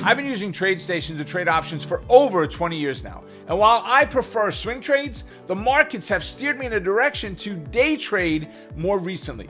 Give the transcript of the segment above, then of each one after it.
I've been using TradeStation to trade options for over 20 years now. And while I prefer swing trades, the markets have steered me in a direction to day trade more recently.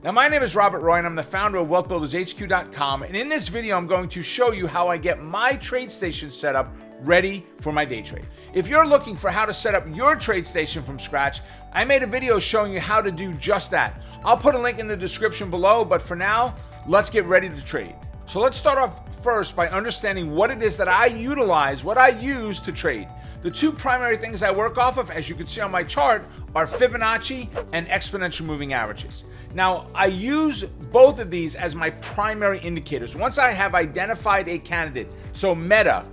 Now, my name is Robert Roy, and I'm the founder of WealthBuildersHQ.com. And in this video, I'm going to show you how I get my TradeStation setup ready for my day trade. If you're looking for how to set up your TradeStation from scratch, I made a video showing you how to do just that. I'll put a link in the description below, but for now, let's get ready to trade. So let's start off first by understanding what it is that I utilize, what I use to trade. The two primary things I work off of, as you can see on my chart, are Fibonacci and exponential moving averages. Now, I use both of these as my primary indicators. Once I have identified a candidate, so Meta,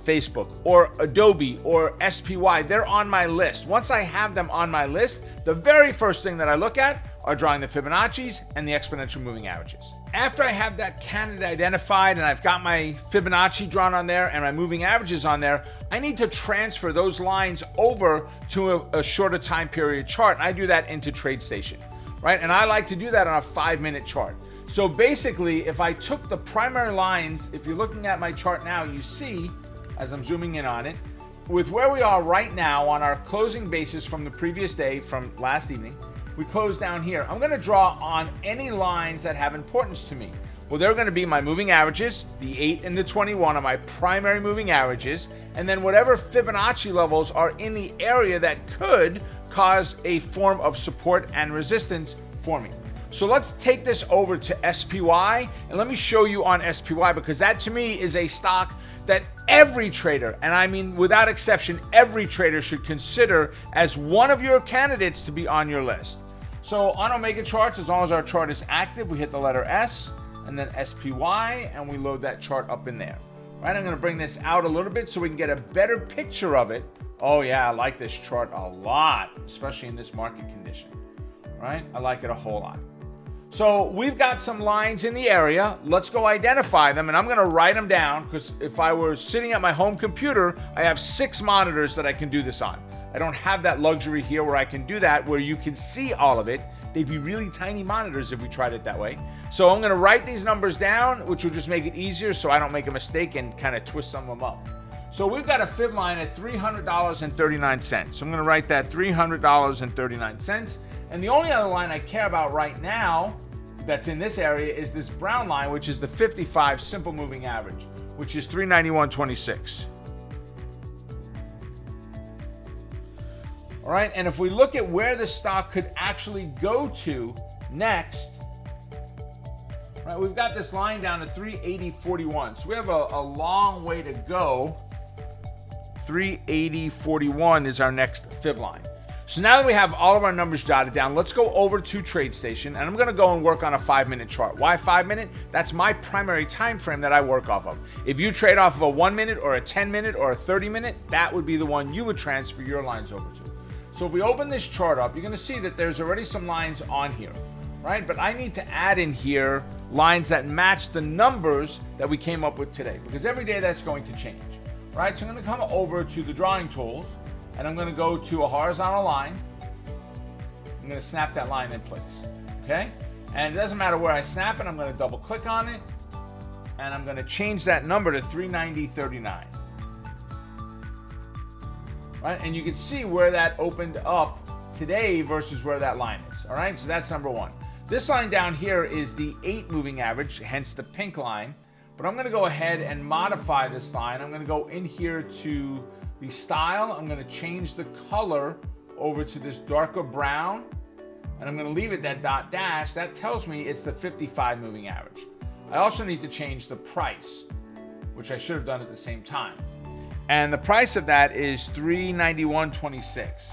Facebook, or Adobe, or SPY, they're on my list. Once I have them on my list, the very first thing that I look at are drawing the Fibonacci's and the exponential moving averages. After I have that candidate identified and I've got my Fibonacci drawn on there and my moving averages on there, I need to transfer those lines over to a shorter time period chart. And I do that into TradeStation, right? And I like to do that on a 5-minute chart. So basically, if I took the primary lines, if you're looking at my chart now, you see, as I'm zooming in on it, with where we are right now on our closing basis from the previous day, from last evening, we close down here. I'm going to draw on any lines that have importance to me. Well, they're going to be my moving averages. The 8 and the 21 are my primary moving averages. And then whatever Fibonacci levels are in the area that could cause a form of support and resistance for me. So let's take this over to SPY. And let me show you on SPY, because that to me is a stock that every trader, and I mean without exception, every trader should consider as one of your candidates to be on your list. So on Omega charts, as long as our chart is active, we hit the letter S and then SPY, and we load that chart up in there. Right, I'm gonna bring this out a little bit so we can get a better picture of it. Oh yeah, I like this chart a lot, especially in this market condition, right? I like it a whole lot. So we've got some lines in the area. Let's go identify them, and I'm gonna write them down, because if I were sitting at my home computer, I have 6 monitors that I can do this on. I don't have that luxury here where I can do that, where you can see all of it. They'd be really tiny monitors if we tried it that way. So I'm gonna write these numbers down, which will just make it easier so I don't make a mistake and kind of twist some of them up. So we've got a fib line at $300.39. So I'm gonna write that $300.39. And the only other line I care about right now that's in this area is this brown line, which is the 55 simple moving average, which is 391.26. All right, and if we look at where the stock could actually go to next, right, we've got this line down to 380.41. So we have a long way to go. 380.41 is our next fib line. So now that we have all of our numbers jotted down, let's go over to TradeStation, and I'm gonna go and work on a 5-minute chart. Why 5-minute? That's my primary time frame that I work off of. If you trade off of a 1-minute or a 10-minute or a 30-minute, that would be the one you would transfer your lines over to. So if we open this chart up, you're gonna see that there's already some lines on here, right? But I need to add in here lines that match the numbers that we came up with today, because every day that's going to change, right? So I'm gonna come over to the drawing tools, and I'm gonna go to a horizontal line. I'm gonna snap that line in place, okay? And it doesn't matter where I snap it, I'm gonna double click on it, and I'm gonna change that number to 390.39. Right, and you can see where that opened up today versus where that line is, all right? So that's number one. This line down here is the 8 moving average, hence the pink line, but I'm gonna go ahead and modify this line. I'm gonna go in here to the style. I'm gonna change the color over to this darker brown, and I'm gonna leave it that dot dash. That tells me it's the 55 moving average. I also need to change the price, which I should have done at the same time. And the price of that is $391.26.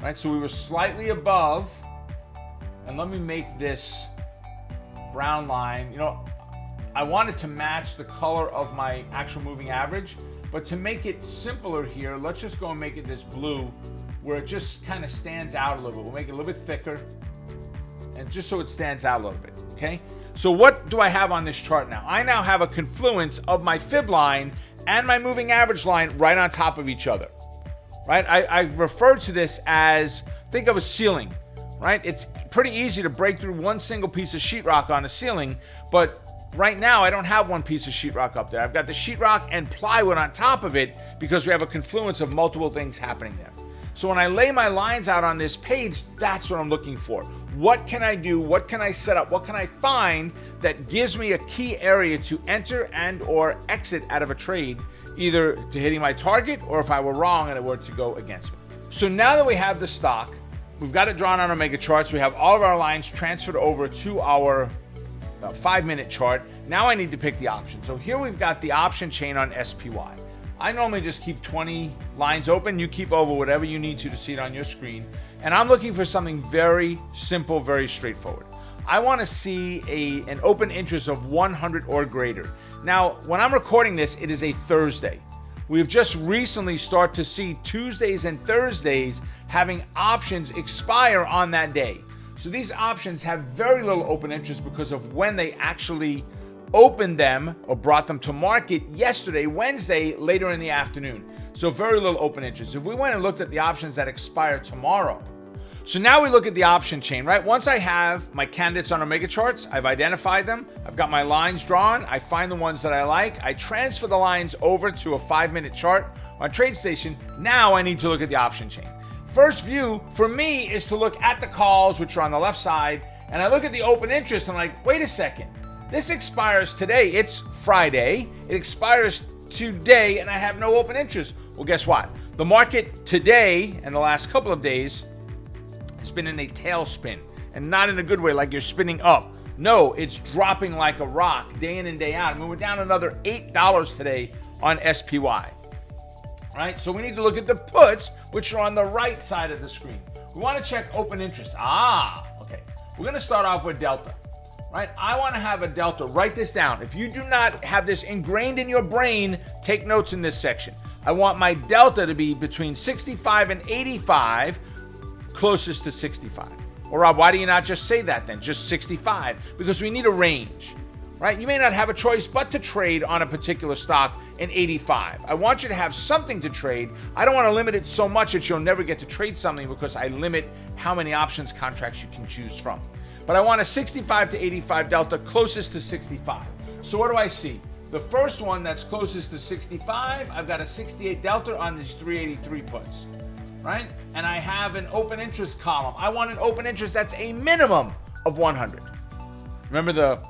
Right, so we were slightly above, and let me make this brown line, you know, I wanted to match the color of my actual moving average, but to make it simpler here, let's just go and make it this blue, where it just kind of stands out a little bit. We'll make it a little bit thicker, and just so it stands out a little bit, okay? So what do I have on this chart now? I now have a confluence of my fib line and my moving average line right on top of each other, right? I refer to this as, think of a ceiling. right? It's pretty easy to break through one single piece of sheetrock on the ceiling, but right now I don't have one piece of sheetrock up there. I've got the sheetrock and plywood on top of it because we have a confluence of multiple things happening there. So when I lay my lines out on this page, that's what I'm looking for. What can I do? What can I set up? What can I find that gives me a key area to enter and or exit out of a trade, either to hitting my target or if I were wrong and it were to go against me. So now that we have the stock, we've got it drawn on our mega charts, we have all of our lines transferred over to our 5-minute chart. Now I need to pick the option. So here we've got the option chain on SPY. I normally just keep 20 lines open. You keep over whatever you need to see it on your screen. And I'm looking for something very simple, very straightforward. I want to see an open interest of 100 or greater. Now, when I'm recording this, it is a Thursday. We've just recently started to see Tuesdays and Thursdays having options expire on that day. So these options have very little open interest because of when they actually opened them or brought them to market yesterday, Wednesday, later in the afternoon. So very little open interest. If we went and looked at the options that expire tomorrow, so now we look at the option chain, right? Once I have my candidates on our mega charts, I've identified them, I've got my lines drawn, I find the ones that I like, I transfer the lines over to a 5-minute chart on TradeStation. Now I need to look at the option chain. First view for me is to look at the calls, which are on the left side, and I look at the open interest and I'm like, wait a second, this expires today. It's Friday. It expires today and I have no open interest. Well, guess what? The market today and the last couple of days has been in a tailspin, and not in a good way, like you're spinning up. No, it's dropping like a rock day in and day out. I mean, we're down another $8 today on SPY. Right? So we need to look at the puts, which are on the right side of the screen. We want to check open interest. Okay. We're going to start off with delta. Right? I want to have a delta. Write this down. If you do not have this ingrained in your brain, take notes in this section. I want my delta to be between 65 and 85, closest to 65. Or Rob, why do you not just say that then? Just 65? Because we need a range. Right? You may not have a choice but to trade on a particular stock in 85. I want you to have something to trade. I don't want to limit it so much that you'll never get to trade something because I limit how many options contracts you can choose from. But I want a 65 to 85 delta closest to 65. So what do I see? The first one that's closest to 65, I've got a 68 delta on these 383 puts, right? And I have an open interest column. I want an open interest that's a minimum of 100. Remember the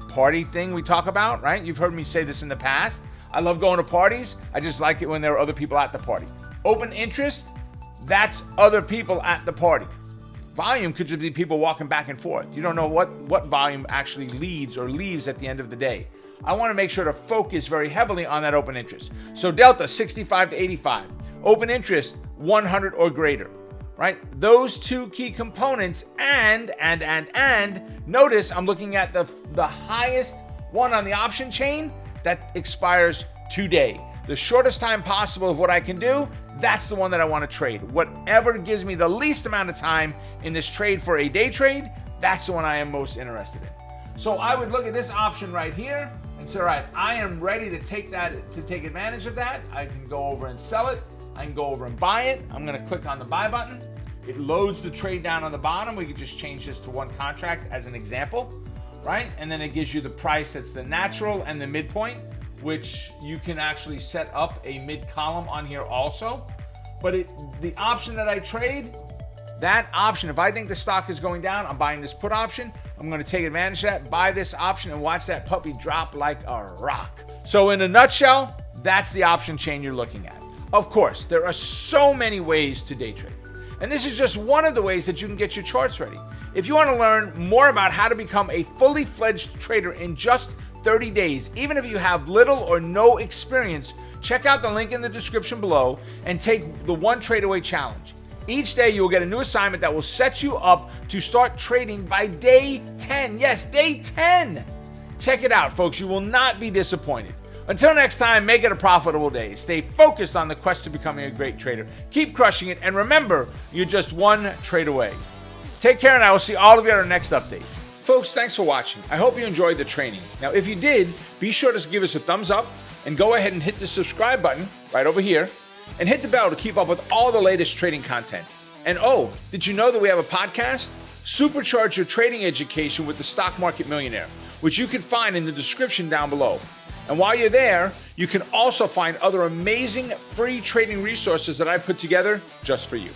party thing we talk about, right? You've heard me say this in the past. I love going to parties. I just like it when there are other people at the party. Open interest, that's other people at the party. Volume could just be people walking back and forth. You don't know what volume actually leads or leaves at the end of the day. I want to make sure to focus very heavily on that open interest. So delta 65 to 85, open interest 100 or greater, right? Those two key components and notice I'm looking at the highest one on the option chain that expires today. The shortest time possible of what I can do, that's the one that I want to trade. Whatever gives me the least amount of time in this trade for a day trade, that's the one I am most interested in. So I would look at this option right here and say, all right, I am ready to take advantage of that. I can go over and sell it. I can go over and buy it. I'm going to click on the buy button. It loads the trade down on the bottom. We can just change this to one contract as an example, right? And then it gives you the price that's the natural and the midpoint, which you can actually set up a mid column on here also. But the option that I trade, that option, if I think the stock is going down, I'm buying this put option. I'm going to take advantage of that, buy this option, and watch that puppy drop like a rock. So in a nutshell, that's the option chain you're looking at. Of course, there are so many ways to day trade. And this is just one of the ways that you can get your charts ready. If you want to learn more about how to become a fully fledged trader in just 30 days, even if you have little or no experience, check out the link in the description below and take the One Trade Away Challenge. Each day you will get a new assignment that will set you up to start trading by day 10. Yes, day 10. Check it out, folks. You will not be disappointed. Until next time, make it a profitable day. Stay focused on the quest to becoming a great trader. Keep crushing it, and remember, you're just one trade away. Take care, and I will see all of you at our next update. Folks, thanks for watching. I hope you enjoyed the training. Now, if you did, be sure to give us a thumbs up and go ahead and hit the subscribe button right over here and hit the bell to keep up with all the latest trading content. And oh, did you know that we have a podcast? Supercharge your trading education with the Stock Market Millionaire, which you can find in the description down below. And while you're there, you can also find other amazing free trading resources that I put together just for you.